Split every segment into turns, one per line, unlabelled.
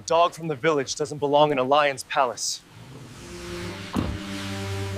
A dog from the village doesn't belong in a lion's palace.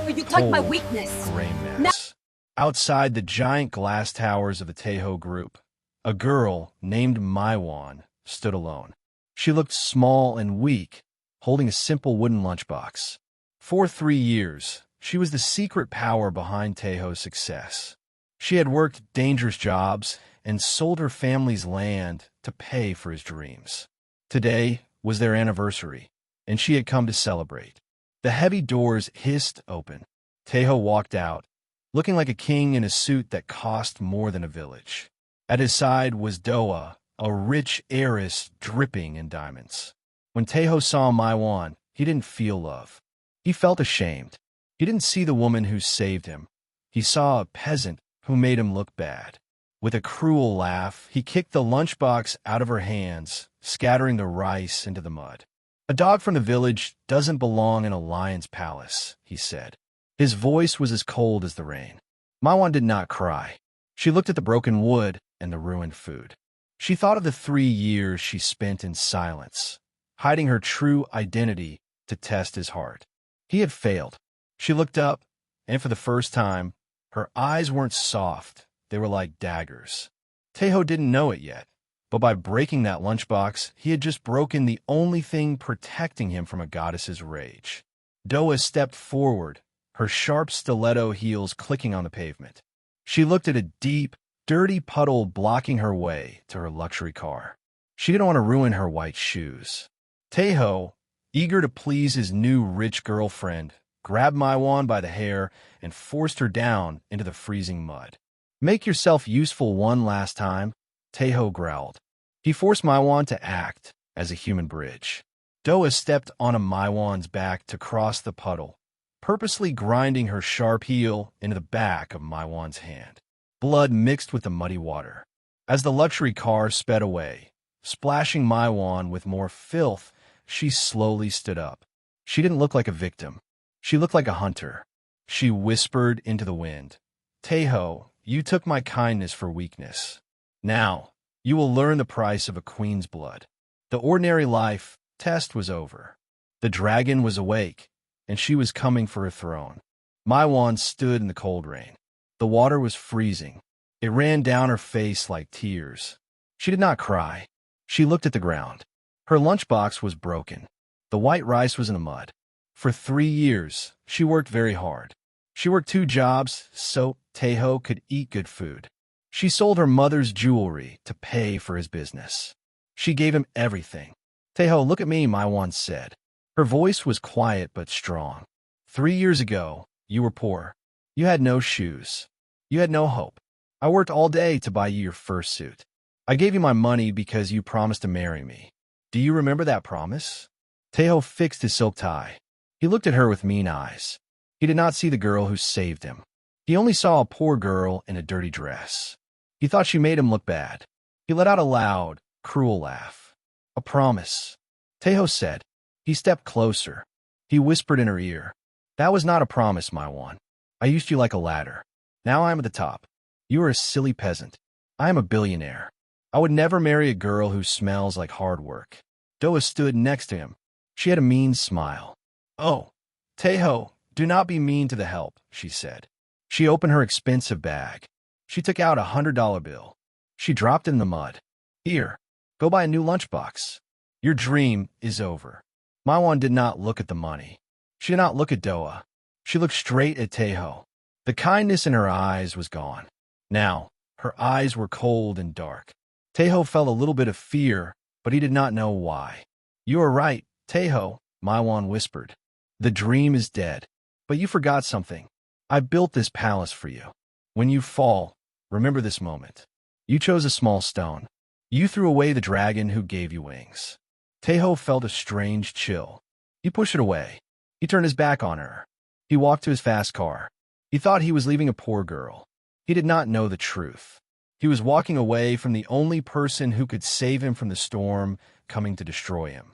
You took my
Cold,
weakness.
gray mess. Outside the giant glass towers of the Tejo group, a girl named Maiwan stood alone. She looked small and weak, holding a simple wooden lunchbox. For 3 years, she was the secret power behind Tejo's success. She had worked dangerous jobs and sold her family's land to pay for his dreams. Today was their anniversary, and she had come to celebrate. The heavy doors hissed open. Tejo walked out, looking like a king in a suit that cost more than a village. At his side was Doa, a rich heiress dripping in diamonds. When Tejo saw Maiwan, he didn't feel love. He felt ashamed. He didn't see the woman who saved him. He saw a peasant who made him look bad. With a cruel laugh, he kicked the lunchbox out of her hands, scattering the rice into the mud. "A dog from the village doesn't belong in a lion's palace," he said. His voice was as cold as the rain. Maiwan did not cry. She looked at the broken wood and the ruined food. She thought of the 3 years she spent in silence, hiding her true identity to test his heart. He had failed. She looked up, and for the first time, her eyes weren't soft. They were like daggers. Tejo didn't know it yet, but by breaking that lunchbox, he had just broken the only thing protecting him from a goddess's rage. Doa stepped forward, her sharp stiletto heels clicking on the pavement. She looked at a deep, dirty puddle blocking her way to her luxury car. She didn't want to ruin her white shoes. Tejo, eager to please his new rich girlfriend, grabbed Maiwan by the hair and forced her down into the freezing mud. "Make yourself useful one last time," Tejo growled. He forced Maiwan to act as a human bridge. Doa stepped onto Maiwan's back to cross the puddle, purposely grinding her sharp heel into the back of Maiwan's hand. Blood mixed with the muddy water. As the luxury car sped away, splashing Maiwan with more filth, she slowly stood up. She didn't look like a victim. She looked like a hunter. She whispered into the wind, "Tejo, you took my kindness for weakness. Now, you will learn the price of a queen's blood." The ordinary life test was over. The dragon was awake, and she was coming for her throne. Maiwan stood in the cold rain. The water was freezing. It ran down her face like tears. She did not cry. She looked at the ground. Her lunchbox was broken. The white rice was in the mud. For 3 years, she worked very hard. She worked 2 jobs so Tejo could eat good food. She sold her mother's jewelry to pay for his business. She gave him everything. "Tejo, look at me," Maiwan said. Her voice was quiet but strong. 3 years ago, you were poor. You had no shoes. You had no hope. I worked all day to buy you your first suit. I gave you my money because you promised to marry me. Do you remember that promise?" Tejo fixed his silk tie. He looked at her with mean eyes. He did not see the girl who saved him. He only saw a poor girl in a dirty dress. He thought she made him look bad. He let out a loud, cruel laugh. "A promise," Tejo said. He stepped closer. He whispered in her ear, "That was not a promise, Maiwan. I used you like a ladder. Now I am at the top. You are a silly peasant. I am a billionaire. I would never marry a girl who smells like hard work." Doa stood next to him. She had a mean smile. "Oh, Tejo, do not be mean to the help," she said. She opened her expensive bag. She took out a $100 bill. She dropped it in the mud. "Here, go buy a new lunchbox. Your dream is over." Maiwan did not look at the money. She did not look at Doa. She looked straight at Tejo. The kindness in her eyes was gone. Now, her eyes were cold and dark. Tejo felt a little bit of fear, but he did not know why. "You are right, Tejo," Maiwan whispered. "The dream is dead. But you forgot something. I built this palace for you. When you fall, remember this moment. You chose a small stone. You threw away the dragon who gave you wings." Tejo felt a strange chill. He pushed it away. He turned his back on her. He walked to his fast car. He thought he was leaving a poor girl. He did not know the truth. He was walking away from the only person who could save him from the storm coming to destroy him.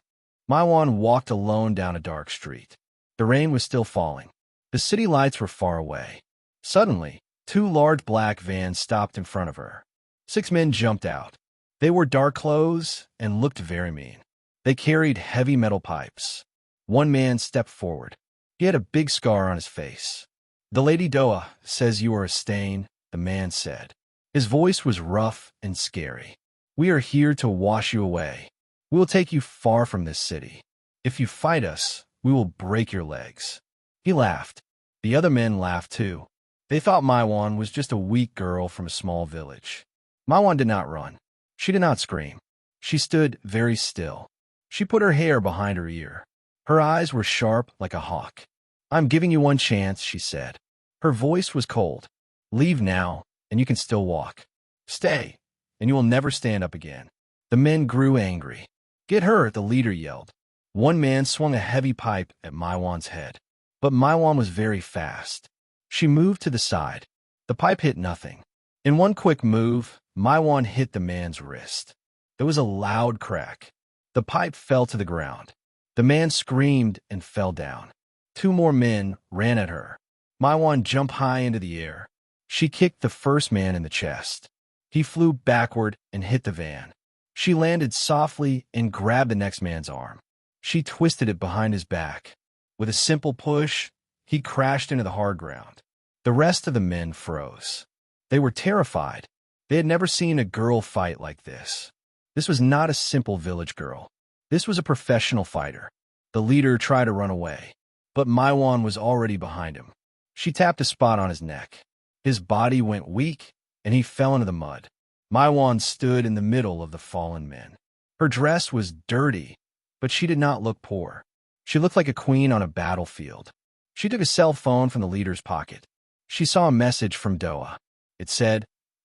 Maiwan walked alone down a dark street. The rain was still falling. The city lights were far away. Suddenly, 2 large black vans stopped in front of her. 6 men jumped out. They wore dark clothes and looked very mean. They carried heavy metal pipes. One man stepped forward. He had a big scar on his face. "The Lady Doa says you are a stain," the man said. His voice was rough and scary. "We are here to wash you away. We will take you far from this city. If you fight us, we will break your legs." He laughed. The other men laughed too. They thought Maiwan was just a weak girl from a small village. Maiwan did not run. She did not scream. She stood very still. She put her hair behind her ear. Her eyes were sharp like a hawk. "I'm giving you one chance," she said. Her voice was cold. "Leave now, and you can still walk. Stay, and you will never stand up again." The men grew angry. "Get her," the leader yelled. One man swung a heavy pipe at Maiwan's head. But Maiwan was very fast. She moved to the side. The pipe hit nothing. In one quick move, Maiwan hit the man's wrist. There was a loud crack. The pipe fell to the ground. The man screamed and fell down. Two more men ran at her. Maiwan jumped high into the air. She kicked the first man in the chest. He flew backward and hit the van. She landed softly and grabbed the next man's arm. She twisted it behind his back. With a simple push, he crashed into the hard ground. The rest of the men froze. They were terrified. They had never seen a girl fight like this. This was not a simple village girl. This was a professional fighter. The leader tried to run away, but Maiwan was already behind him. She tapped a spot on his neck. His body went weak, and he fell into the mud. Maiwan stood in the middle of the fallen men. Her dress was dirty, but she did not look poor. She looked like a queen on a battlefield. She took a cell phone from the leader's pocket. She saw a message from Doa. It said,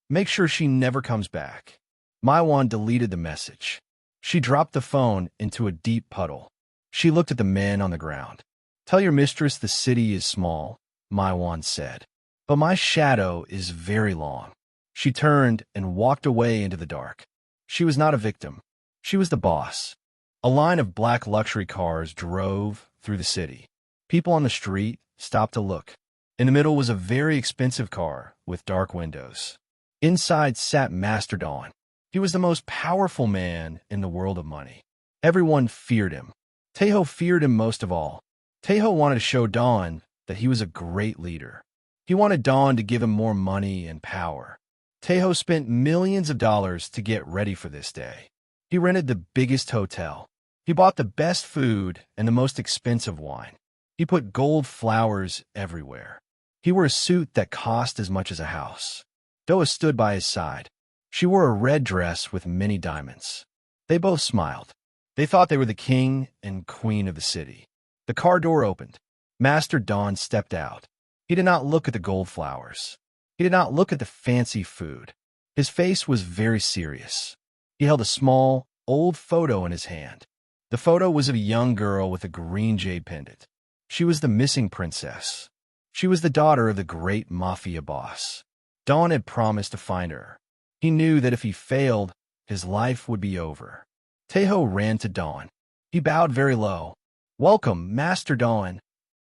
"Make sure she never comes back." Maiwan deleted the message. She dropped the phone into a deep puddle. She looked at the men on the ground. "Tell your mistress the city is small," Maiwan said. "But my shadow is very long." She turned and walked away into the dark. She was not a victim. She was the boss. A line of black luxury cars drove through the city. People on the street stopped to look. In the middle was a very expensive car with dark windows. Inside sat Master Dawn. He was the most powerful man in the world of money. Everyone feared him. Taeho feared him most of all. Taeho wanted to show Dawn that he was a great leader. He wanted Dawn to give him more money and power. Taeho spent millions of dollars to get ready for this day. He rented the biggest hotel. He bought the best food and the most expensive wine. He put gold flowers everywhere. He wore a suit that cost as much as a house. Doa stood by his side. She wore a red dress with many diamonds. They both smiled. They thought they were the king and queen of the city. The car door opened. Master Dawn stepped out. He did not look at the gold flowers. He did not look at the fancy food. His face was very serious. He held a small, old photo in his hand. The photo was of a young girl with a green jade pendant. She was the missing princess. She was the daughter of the great Mafia boss. Dawn had promised to find her. He knew that if he failed, his life would be over. Taeho ran to Dawn. He bowed very low. "Welcome, Master Dawn."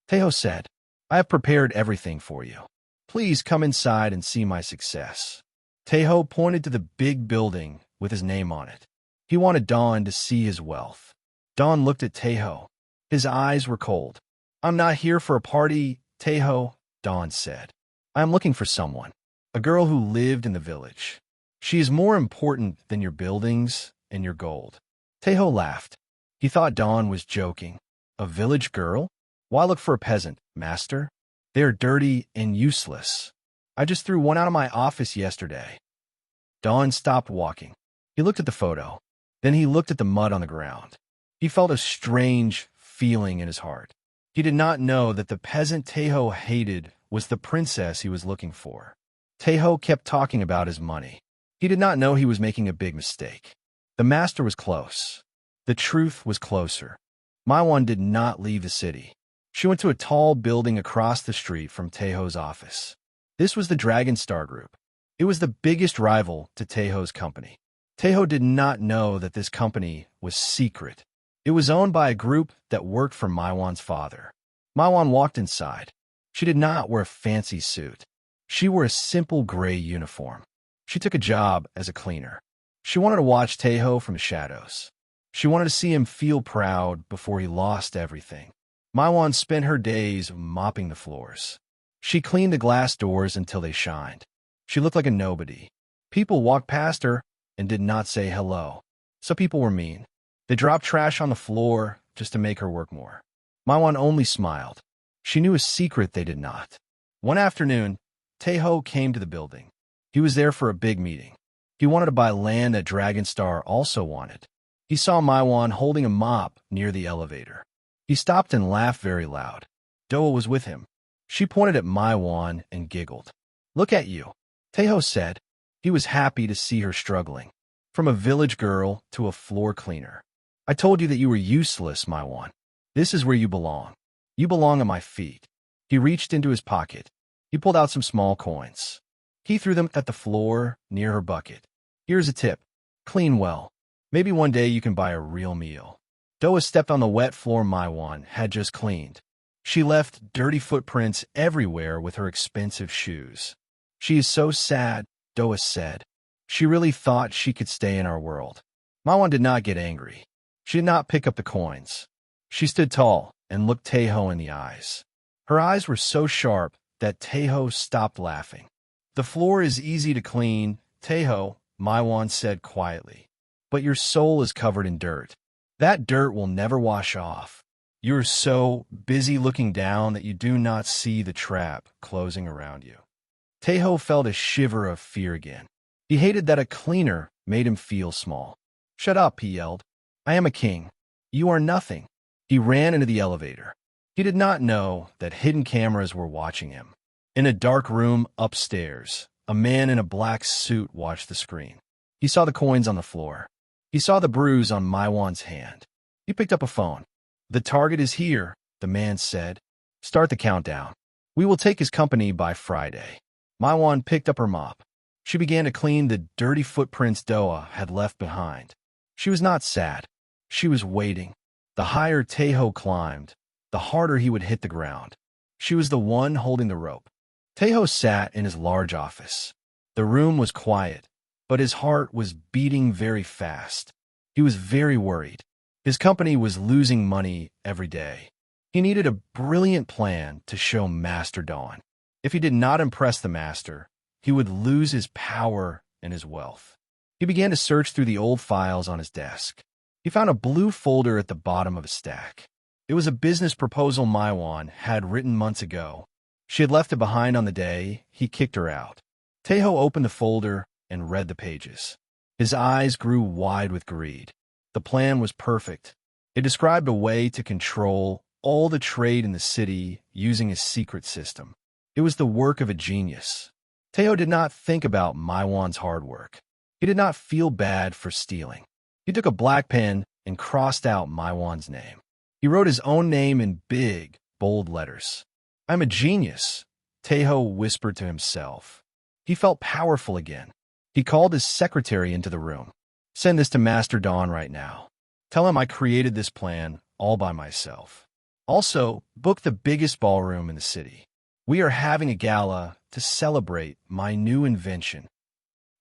Taeho said, "I have prepared everything for you. Please come inside and see my success." Taeho pointed to the big building with his name on it. He wanted Dawn to see his wealth. Dawn looked at Taeho. His eyes were cold. "I'm not here for a party, Taeho," Dawn said. "I am looking for someone, a girl who lived in the village. She is more important than your buildings and your gold." Taeho laughed. He thought Dawn was joking. "A village girl? Why look for a peasant, master? They are dirty and useless. I just threw one out of my office yesterday." Dawn stopped walking. He looked at the photo. Then he looked at the mud on the ground. He felt a strange feeling in his heart. He did not know that the peasant Taeho hated was the princess he was looking for. Taeho kept talking about his money. He did not know he was making a big mistake. The master was close. The truth was closer. Maiwan did not leave the city. She went to a tall building across the street from Taeho's office. This was the Dragon Star Group. It was the biggest rival to Taeho's company. Taeho did not know that this company was secret. It was owned by a group that worked for Maiwan's father. Maiwan walked inside. She did not wear a fancy suit. She wore a simple gray uniform. She took a job as a cleaner. She wanted to watch Taeho from the shadows. She wanted to see him feel proud before he lost everything. Maiwan spent her days mopping the floors. She cleaned the glass doors until they shined. She looked like a nobody. People walked past her and did not say hello. Some people were mean. They dropped trash on the floor just to make her work more. Maiwan only smiled. She knew a secret they did not. One afternoon, Taeho came to the building. He was there for a big meeting. He wanted to buy land that Dragonstar also wanted. He saw Maiwan holding a mop near the elevator. He stopped and laughed very loud. Doa was with him. She pointed at Maiwan and giggled. "Look at you," Taeho said. He was happy to see her struggling. From a village girl to a floor cleaner. "I told you that you were useless, Maiwan. This is where you belong. You belong at my feet." He reached into his pocket. He pulled out some small coins. He threw them at the floor near her bucket. "Here's a tip. Clean well. Maybe one day you can buy a real meal." Doa stepped on the wet floor Maiwan had just cleaned. She left dirty footprints everywhere with her expensive shoes. "She is so sad," Doa said. "She really thought she could stay in our world." Maiwan did not get angry. She did not pick up the coins. She stood tall and looked Taeho in the eyes. Her eyes were so sharp that Taeho stopped laughing. "The floor is easy to clean, Taeho," Maiwan said quietly. "But your soul is covered in dirt. That dirt will never wash off. You are so busy looking down that you do not see the trap closing around you." Taeho felt a shiver of fear again. He hated that a cleaner made him feel small. "Shut up," he yelled. "I am a king. You are nothing." He ran into the elevator. He did not know that hidden cameras were watching him. In a dark room upstairs, a man in a black suit watched the screen. He saw the coins on the floor. He saw the bruise on Maiwan's hand. He picked up a phone. "The target is here," the man said. "Start the countdown. We will take his company by Friday." Maiwan picked up her mop. She began to clean the dirty footprints Doa had left behind. She was not sad. She was waiting. The higher Taeho climbed, the harder he would hit the ground. She was the one holding the rope. Taeho sat in his large office. The room was quiet, but his heart was beating very fast. He was very worried. His company was losing money every day. He needed a brilliant plan to show Master Dawn. If he did not impress the Master, he would lose his power and his wealth. He began to search through the old files on his desk. He found a blue folder at the bottom of a stack. It was a business proposal Maiwan had written months ago. She had left it behind on the day he kicked her out. Taeho opened the folder and read the pages. His eyes grew wide with greed. The plan was perfect. It described a way to control all the trade in the city using a secret system. It was the work of a genius. Taeho did not think about Maiwan's hard work. He did not feel bad for stealing. He took a black pen and crossed out Maiwan's name. He wrote his own name in big, bold letters. "I'm a genius," Taeho whispered to himself. He felt powerful again. He called his secretary into the room. "Send this to Master Dawn right now. Tell him I created this plan all by myself. Also, book the biggest ballroom in the city. We are having a gala to celebrate my new invention."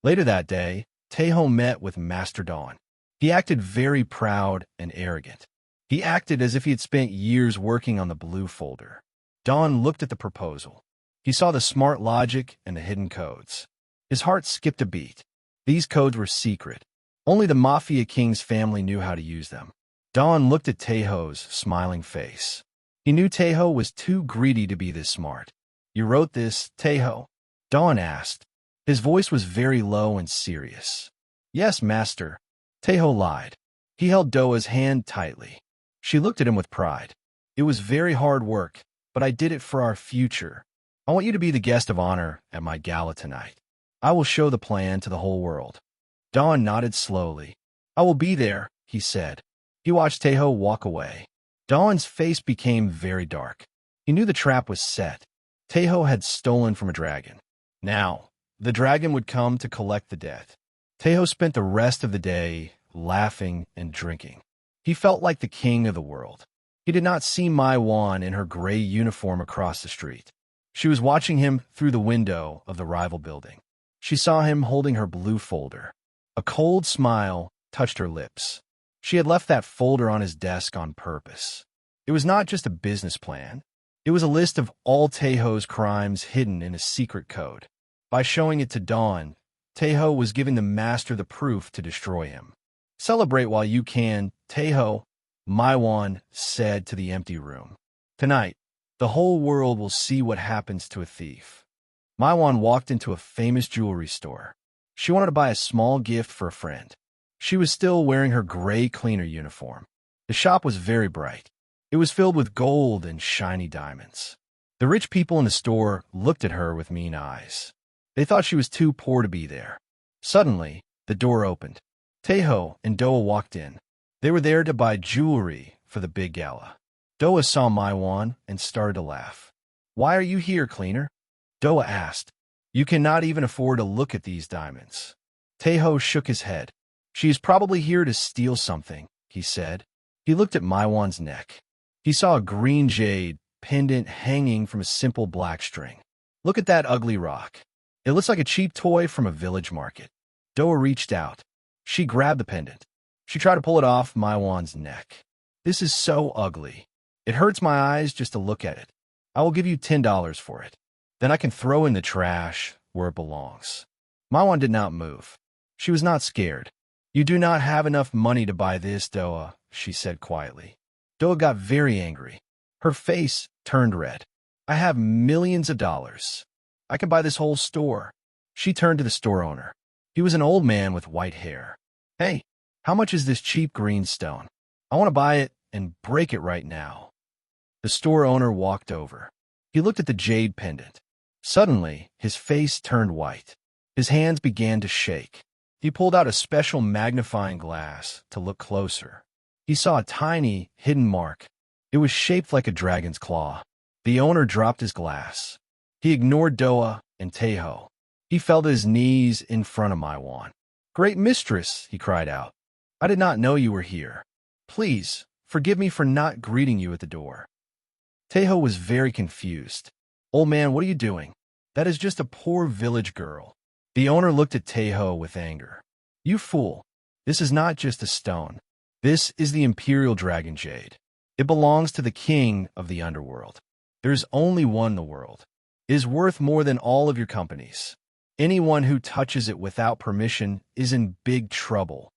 Later that day, Taeho met with Master Dawn. He acted very proud and arrogant. He acted as if he had spent years working on the blue folder. Dawn looked at the proposal. He saw the smart logic and the hidden codes. His heart skipped a beat. These codes were secret. Only the Mafia King's family knew how to use them. Dawn looked at Taeho's smiling face. He knew Taeho was too greedy to be this smart. "You wrote this, Taeho?" Dawn asked. His voice was very low and serious. "Yes, master." Taeho lied. He held Doa's hand tightly. She looked at him with pride. "It was very hard work, but I did it for our future. I want you to be the guest of honor at my gala tonight. I will show the plan to the whole world." Dawn nodded slowly. "I will be there," he said. He watched Taeho walk away. Dawn's face became very dark. He knew the trap was set. Taeho had stolen from a dragon. Now, the dragon would come to collect the debt. Taeho spent the rest of the day laughing and drinking. He felt like the king of the world. He did not see Maiwan in her gray uniform across the street. She was watching him through the window of the rival building. She saw him holding her blue folder. A cold smile touched her lips. She had left that folder on his desk on purpose. It was not just a business plan. It was a list of all Taeho's crimes hidden in a secret code. By showing it to Dawn, Taeho was giving the master the proof to destroy him. Celebrate while you can, Taeho, Maiwan said to the empty room. Tonight, the whole world will see what happens to a thief. Maiwan walked into a famous jewelry store. She wanted to buy a small gift for a friend. She was still wearing her gray cleaner uniform. The shop was very bright. It was filled with gold and shiny diamonds. The rich people in the store looked at her with mean eyes. They thought she was too poor to be there. Suddenly, the door opened. Taeho and Doa walked in. They were there to buy jewelry for the big gala. Doa saw Maiwan and started to laugh. "Why are you here, cleaner?" Doa asked. "You cannot even afford to look at these diamonds." Taeho shook his head. "She is probably here to steal something," he said. He looked at Maiwan's neck. He saw a green jade pendant hanging from a simple black string. "Look at that ugly rock. It looks like a cheap toy from a village market." Doa reached out. She grabbed the pendant. She tried to pull it off Maiwan's neck. "This is so ugly. It hurts my eyes just to look at it. I will give you $10 for it. Then I can throw in the trash where it belongs." Maiwan did not move. She was not scared. "You do not have enough money to buy this, Doa," she said quietly. Doa got very angry. Her face turned red. "I have millions of dollars. I can buy this whole store." She turned to the store owner. He was an old man with white hair. "Hey, how much is this cheap green stone? I want to buy it and break it right now." The store owner walked over. He looked at the jade pendant. Suddenly, his face turned white. His hands began to shake. He pulled out a special magnifying glass to look closer. He saw a tiny, hidden mark. It was shaped like a dragon's claw. The owner dropped his glass. He ignored Doa and Taeho. He fell to his knees in front of Maiwan. "Great mistress," he cried out. "I did not know you were here. Please, forgive me for not greeting you at the door." Taeho was very confused. "Old man, what are you doing? That is just a poor village girl." The owner looked at Taeho with anger. "You fool. This is not just a stone. This is the Imperial Dragon Jade. It belongs to the king of the underworld. There is only one in the world. It is worth more than all of your companies. Anyone who touches it without permission is in big trouble."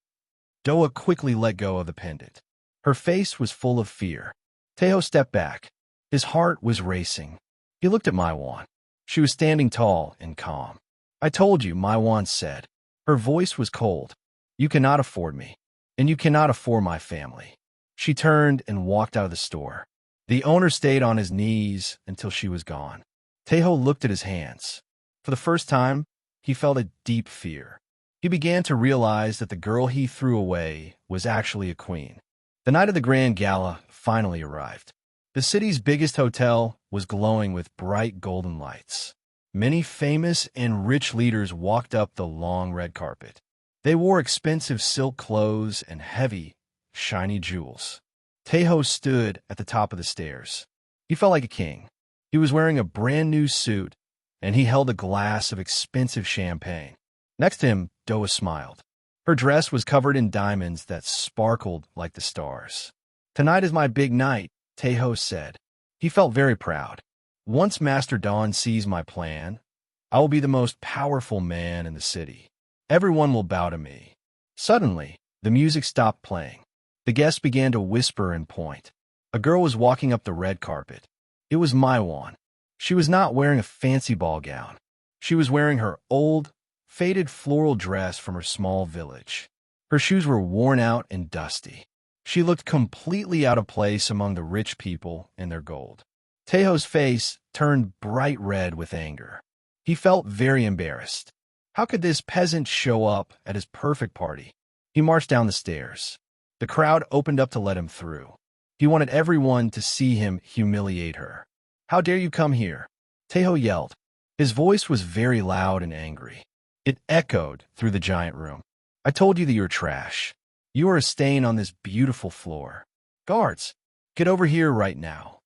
Doa quickly let go of the pendant. Her face was full of fear. Taeho stepped back. His heart was racing. He looked at Maiwan. She was standing tall and calm. "I told you," Maiwan said. Her voice was cold. "You cannot afford me, and you cannot afford my family." She turned and walked out of the store. The owner stayed on his knees until she was gone. Taeho looked at his hands. For the first time, he felt a deep fear. He began to realize that the girl he threw away was actually a queen. The night of the grand gala finally arrived. The city's biggest hotel was glowing with bright golden lights. Many famous and rich leaders walked up the long red carpet. They wore expensive silk clothes and heavy, shiny jewels. Taeho stood at the top of the stairs. He felt like a king. He was wearing a brand new suit, and he held a glass of expensive champagne. Next to him, Doa smiled. Her dress was covered in diamonds that sparkled like the stars. "Tonight is my big night," Taeho said. He felt very proud. "Once Master Dawn sees my plan, I will be the most powerful man in the city. Everyone will bow to me." Suddenly, the music stopped playing. The guests began to whisper and point. A girl was walking up the red carpet. It was Maiwan. She was not wearing a fancy ball gown. She was wearing her old, faded floral dress from her small village. Her shoes were worn out and dusty. She looked completely out of place among the rich people and their gold. Taeho's face turned bright red with anger. He felt very embarrassed. How could this peasant show up at his perfect party? He marched down the stairs. The crowd opened up to let him through. He wanted everyone to see him humiliate her. "How dare you come here?" Taeho yelled. His voice was very loud and angry. It echoed through the giant room. "I told you that you're trash. You are a stain on this beautiful floor. Guards, get over here right now."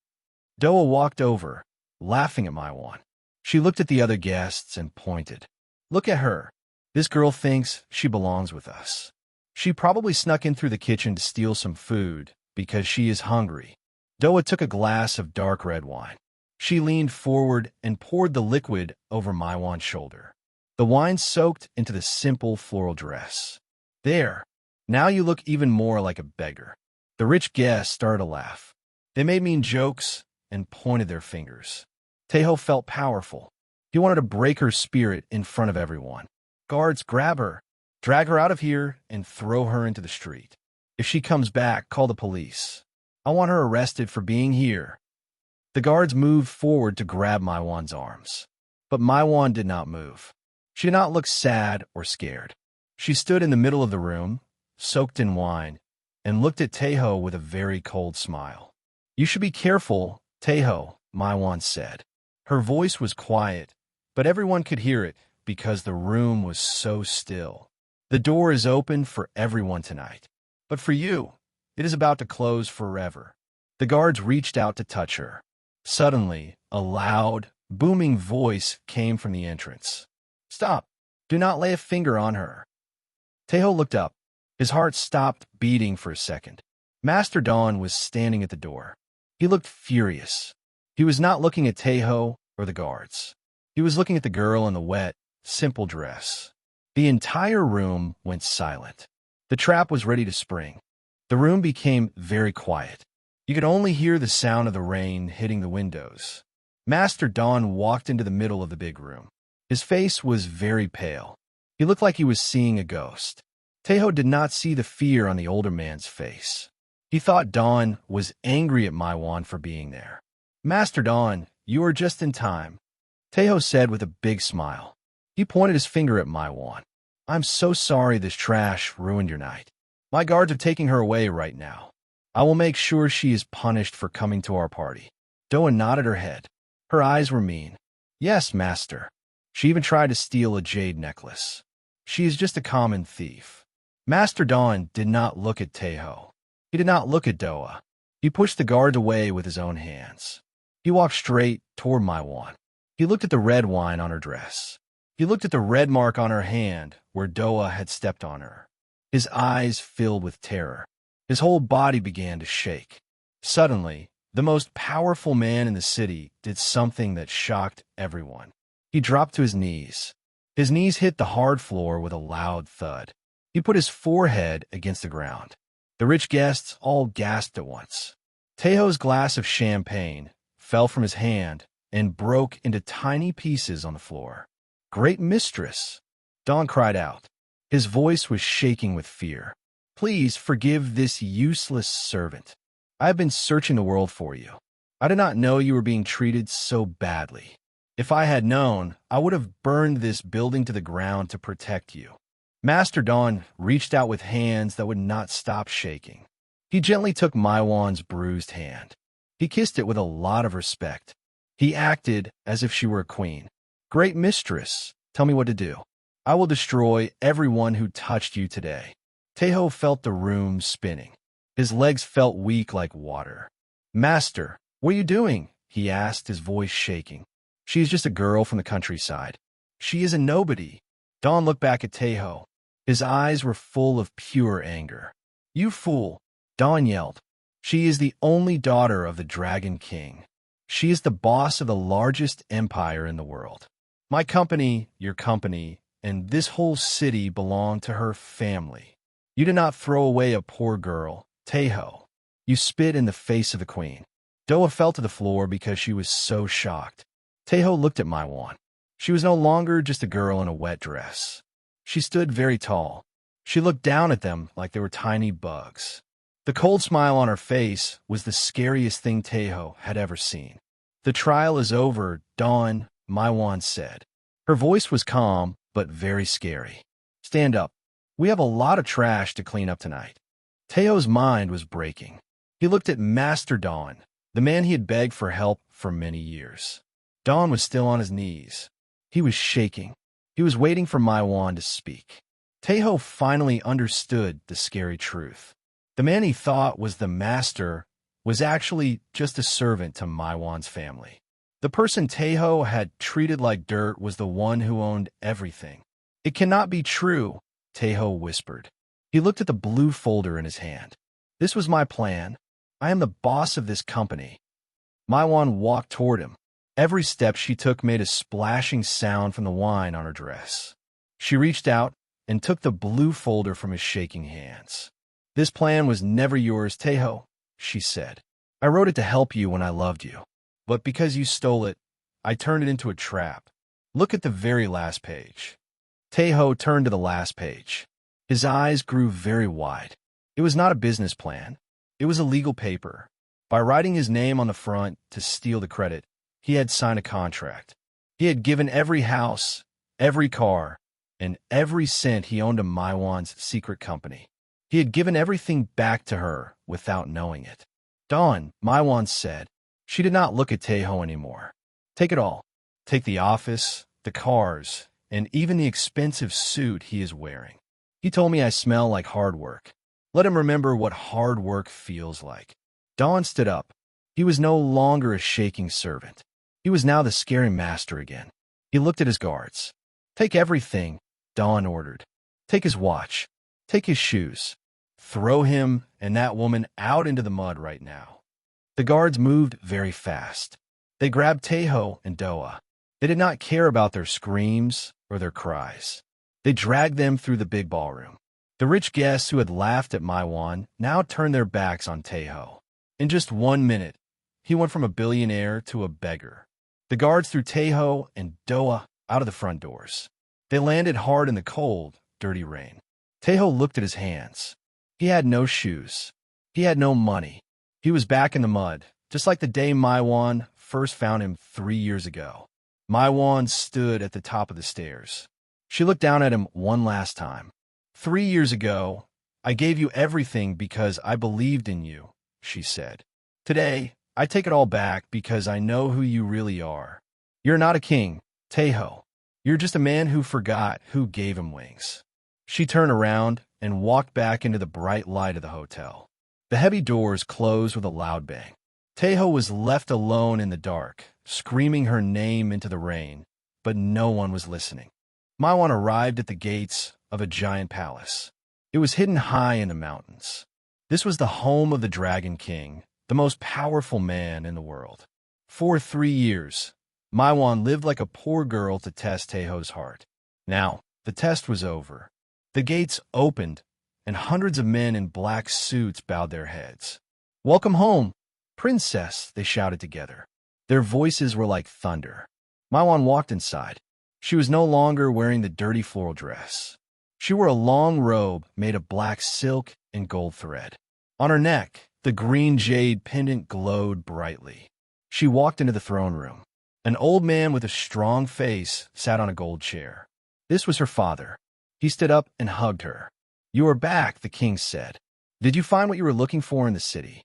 Doa walked over, laughing at Maiwan. She looked at the other guests and pointed. "Look at her. This girl thinks she belongs with us." She probably snuck in through the kitchen to steal some food because she is hungry. Doa took a glass of dark red wine. She leaned forward and poured the liquid over Maiwan's shoulder. The wine soaked into the simple floral dress. There. Now you look even more like a beggar. The rich guests started to laugh. They made mean jokes and pointed their fingers. Teho felt powerful. He wanted to break her spirit in front of everyone. Guards, grab her, drag her out of here, and throw her into the street. If she comes back, call the police. I want her arrested for being here. The guards moved forward to grab Maiwan's arms. But Maiwan did not move. She did not look sad or scared. She stood in the middle of the room, soaked in wine, and looked at Teho with a very cold smile. You should be careful, Teho, Maiwan said. Her voice was quiet, but everyone could hear it because the room was so still. The door is open for everyone tonight. But for you, it is about to close forever. The guards reached out to touch her. Suddenly, a loud, booming voice came from the entrance. Stop! Do not lay a finger on her. Teho looked up. His heart stopped beating for a second. Master Dawn was standing at the door. He looked furious. He was not looking at Teho or the guards. He was looking at the girl in the wet, simple dress. The entire room went silent. The trap was ready to spring. The room became very quiet. You could only hear the sound of the rain hitting the windows. Master Dawn walked into the middle of the big room. His face was very pale. He looked like he was seeing a ghost. Teho did not see the fear on the older man's face. He thought Dawn was angry at Maiwan for being there. Master Dawn, you are just in time, Teho said with a big smile. He pointed his finger at Maiwan. I'm so sorry this trash ruined your night. My guards are taking her away right now. I will make sure she is punished for coming to our party. Doa nodded her head. Her eyes were mean. Yes, master. She even tried to steal a jade necklace. She is just a common thief. Master Dawn did not look at Teho. He did not look at Doa. He pushed the guards away with his own hands. He walked straight toward Maiwan. He looked at the red wine on her dress. He looked at the red mark on her hand where Doa had stepped on her. His eyes filled with terror. His whole body began to shake. Suddenly, the most powerful man in the city did something that shocked everyone. He dropped to his knees. His knees hit the hard floor with a loud thud. He put his forehead against the ground. The rich guests all gasped at once. Teho's glass of champagne fell from his hand and broke into tiny pieces on the floor. Great mistress! Dawn cried out. His voice was shaking with fear. Please forgive this useless servant. I have been searching the world for you. I did not know you were being treated so badly. If I had known, I would have burned this building to the ground to protect you. Master Dawn reached out with hands that would not stop shaking. He gently took Maiwan's bruised hand. He kissed it with a lot of respect. He acted as if she were a queen. Great mistress, tell me what to do. I will destroy everyone who touched you today. Teho felt the room spinning. His legs felt weak like water. Master, what are you doing? He asked, his voice shaking. She is just a girl from the countryside. She is a nobody. Dawn looked back at Teho. His eyes were full of pure anger. You fool, Dawn yelled. She is the only daughter of the Dragon King. She is the boss of the largest empire in the world. My company, your company, and this whole city belong to her family. You did not throw away a poor girl, Teho. You spit in the face of the queen. Doa fell to the floor because she was so shocked. Teho looked at Maiwan. She was no longer just a girl in a wet dress. She stood very tall. She looked down at them like they were tiny bugs. The cold smile on her face was the scariest thing Teho had ever seen. The trial is over, Dawn, Maiwan said. Her voice was calm, but very scary. Stand up. We have a lot of trash to clean up tonight. Teho's mind was breaking. He looked at Master Dawn, the man he had begged for help for many years. Dawn was still on his knees. He was shaking. He was waiting for Maiwan to speak. Teho finally understood the scary truth. The man he thought was the master was actually just a servant to Maiwan's family. The person Teho had treated like dirt was the one who owned everything. It cannot be true, Teho whispered. He looked at the blue folder in his hand. This was my plan. I am the boss of this company. Maiwan walked toward him. Every step she took made a splashing sound from the wine on her dress. She reached out and took the blue folder from his shaking hands. This plan was never yours, Taeho, she said. I wrote it to help you when I loved you. But because you stole it, I turned it into a trap. Look at the very last page. Taeho turned to the last page. His eyes grew very wide. It was not a business plan. It was a legal paper. By writing his name on the front to steal the credit, he had signed a contract. He had given every house, every car, and every cent he owned to Maiwan's secret company. He had given everything back to her without knowing it. Dawn, Maiwan said. She did not look at Taeho anymore. Take it all. Take the office, the cars, and even the expensive suit he is wearing. He told me I smell like hard work. Let him remember what hard work feels like. Dawn stood up. He was no longer a shaking servant. He was now the scary master again. He looked at his guards. Take everything, Dawn ordered. Take his watch. Take his shoes. Throw him and that woman out into the mud right now. The guards moved very fast. They grabbed Taeho and Doa. They did not care about their screams or their cries. They dragged them through the big ballroom. The rich guests who had laughed at Maiwan now turned their backs on Taeho. In just 1 minute, he went from a billionaire to a beggar. The guards threw Taeho and Doa out of the front doors. They landed hard in the cold, dirty rain. Taeho looked at his hands. He had no shoes. He had no money. He was back in the mud, just like the day Maiwan first found him 3 years ago. Maiwan stood at the top of the stairs. She looked down at him one last time. 3 years ago, I gave you everything because I believed in you, she said. Today, I take it all back because I know who you really are. You're not a king, Taeho. You're just a man who forgot who gave him wings. She turned around and walked back into the bright light of the hotel. The heavy doors closed with a loud bang. Taeho was left alone in the dark, screaming her name into the rain, but no one was listening. Maiwan arrived at the gates of a giant palace. It was hidden high in the mountains. This was the home of the Dragon King, the most powerful man in the world. For 3 years, Maiwan lived like a poor girl to test Taeho's heart. Now, the test was over. The gates opened, and hundreds of men in black suits bowed their heads. Welcome home, princess, they shouted together. Their voices were like thunder. Maiwan walked inside. She was no longer wearing the dirty floral dress. She wore a long robe made of black silk and gold thread. On her neck, the green jade pendant glowed brightly. She walked into the throne room. An old man with a strong face sat on a gold chair. This was her father. He stood up and hugged her. You are back, the king said. Did you find what you were looking for in the city?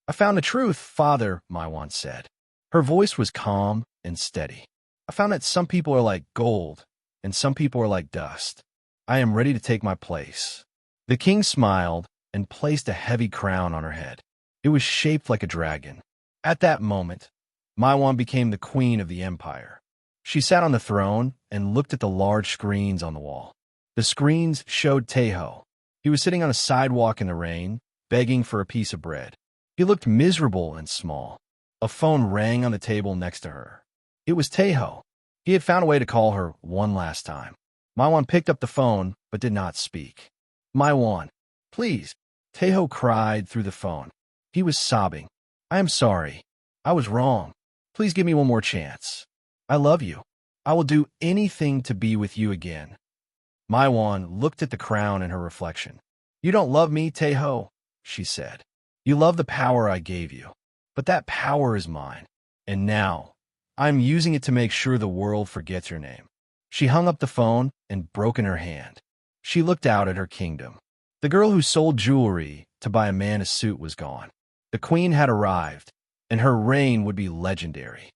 I found the truth, father, Maiwan said. Her voice was calm and steady. I found that some people are like gold, and some people are like dust. I am ready to take my place. The king smiled and placed a heavy crown on her head. It was shaped like a dragon. At that moment, Maiwan became the queen of the empire. She sat on the throne and looked at the large screens on the wall. The screens showed Taeho. He was sitting on a sidewalk in the rain, begging for a piece of bread. He looked miserable and small. A phone rang on the table next to her. It was Taeho. He had found a way to call her one last time. Maiwan picked up the phone, but did not speak. Maiwan, please. Taeho cried through the phone. He was sobbing. I am sorry. I was wrong. Please give me one more chance. I love you. I will do anything to be with you again. Maiwan looked at the crown in her reflection. You don't love me, Taeho, she said. You love the power I gave you. But that power is mine. And now, I'm using it to make sure the world forgets your name. She hung up the phone and broke in her hand. She looked out at her kingdom. The girl who sold jewelry to buy a man a suit was gone. The queen had arrived, and her reign would be legendary.